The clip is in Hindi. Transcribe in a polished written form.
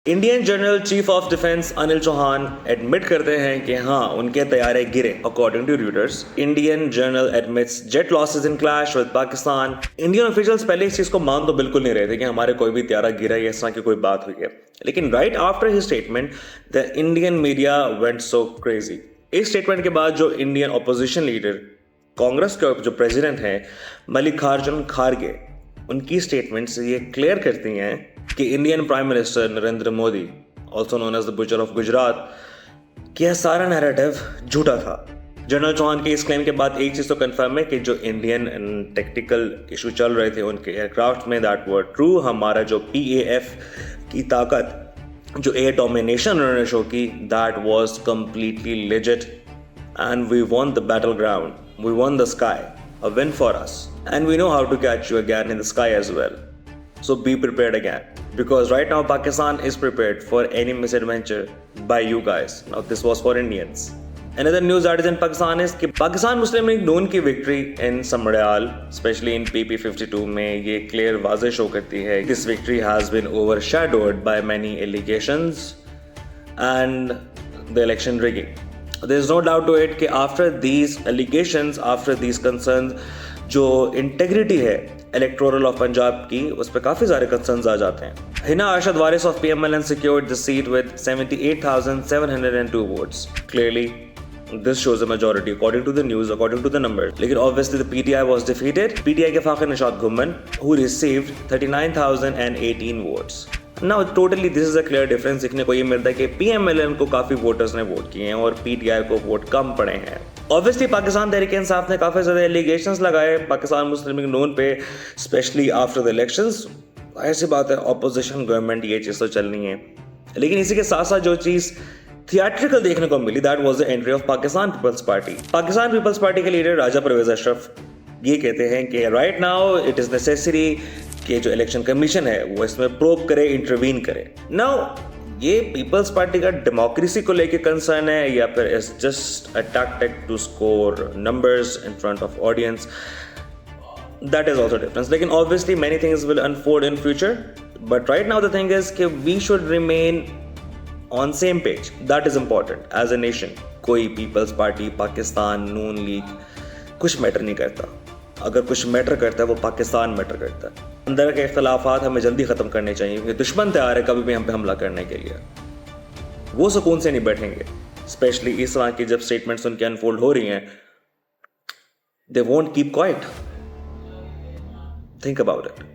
Indian general chief of defence Anil Chauhan admit करते हैं कि हाँ उनके तैयारे गिरे according to Reuters. Indian journal admits jet losses in clash with Pakistan. Indian officials पहले इस चीज को मान तो बिल्कुल नहीं रहे थे कि हमारे कोई भी तैयारा गिरा या इस तरह की कोई बात हुई है, लेकिन right after his statement the Indian media went so crazy. इस स्टेटमेंट के बाद जो इंडियन अपोजिशन लीडर कांग्रेस के जो प्रेसिडेंट हैं मल्लिकार्जुन खारगे, उनकी स्टेटमेंट से ये क्लियर करती हैं कि Indian prime minister Narendra Modi, also known as the butcher of Gujarat, कि यह सारा नैरेटिव झूठा था। जनरल चौहान के इस क्लेम के बाद एक चीज़ तो कंफर्म है कि जो इंडियन टेक्निकल इशू चल रहे थे उनके एयरक्राफ्ट में, दैट वर ट्रू। हमारा जो PAF की ताकत, जो एयर डोमिनेशन उन्होंने शो की, that was completely legit and we won the battle ground, we won the sky, a win for us, and we know how to catch you again in the sky as well. So be prepared again, because right now Pakistan is prepared for any misadventure by you guys. Now this was for Indians. Another news that is in Pakistan is कि Pakistan Muslim League Noon की victory in Samrayal, especially in PP52 में ये clear वाज़े शो करती है this victory has been overshadowed by many allegations and the election rigging. There is no doubt to it कि after these allegations, after these concerns, जो integrity है electoral of पंजाब की, उस पर काफ़ी सारे concerns आ जाते हैं। हिना अरशद वारिस of PMLN secured the seat with 78,702 votes. Clearly, this shows a majority according to the news, according to the numbers. लेकिन obviously the PTI was defeated. PTI के Fakhir Nishat Ghumman who received 39,018 votes. Now totally this is a clear difference देखने को ये मिलता है कि PMLN को काफ़ी वोटर्स ने वोट किए हैं और PTI को वोट कम पड़े हैं। Obviously पाकिस्तान तहरीक इंसाफ ने काफ़ी ज़्यादा एलिगेशंस लगाए पाकिस्तान मुस्लिम लीग नून पे, स्पेशली आफ्टर द इलेक्शंस। ऐसी बात है, ऑपोजिशन गवर्नमेंट, ये चीज़ तो चलनी है। लेकिन इसी के साथ साथ जो चीज़ थिएट्रिकल देखने को मिली, that was the entry of Pakistan Peoples Party. Pakistan Peoples Party के लीडर राजा परवेज अशरफ ये कहते हैं कि right now it is necessary कि जो इलेक्शन कमीशन है वो इसमें प्रोब करे, इंटरवीन करे। नाउ ये पीपल्स पार्टी का डेमोक्रेसी को लेके कंसर्न है या फिर it's just a tactic to score numbers in front of audience, that is also difference. लेकिन obviously many things will unfold in future, but right now the thing is कि we should remain on same page, that is important as a nation. कोई पीपल्स पार्टी, पाकिस्तान, नून लीग कुछ मैटर नहीं करता। अगर कुछ मैटर करता है वो पाकिस्तान मैटर करता है। अंदर के इख्तलाफात हमें जल्दी ख़त्म करने चाहिए क्योंकि दुश्मन तैयार है कभी भी हम पे हमला करने के लिए। वो सुकून से नहीं बैठेंगे, स्पेशली इस तरह की जब स्टेटमेंट्स उनके अनफोल्ड हो रही हैं। They won't keep quiet. Think about it.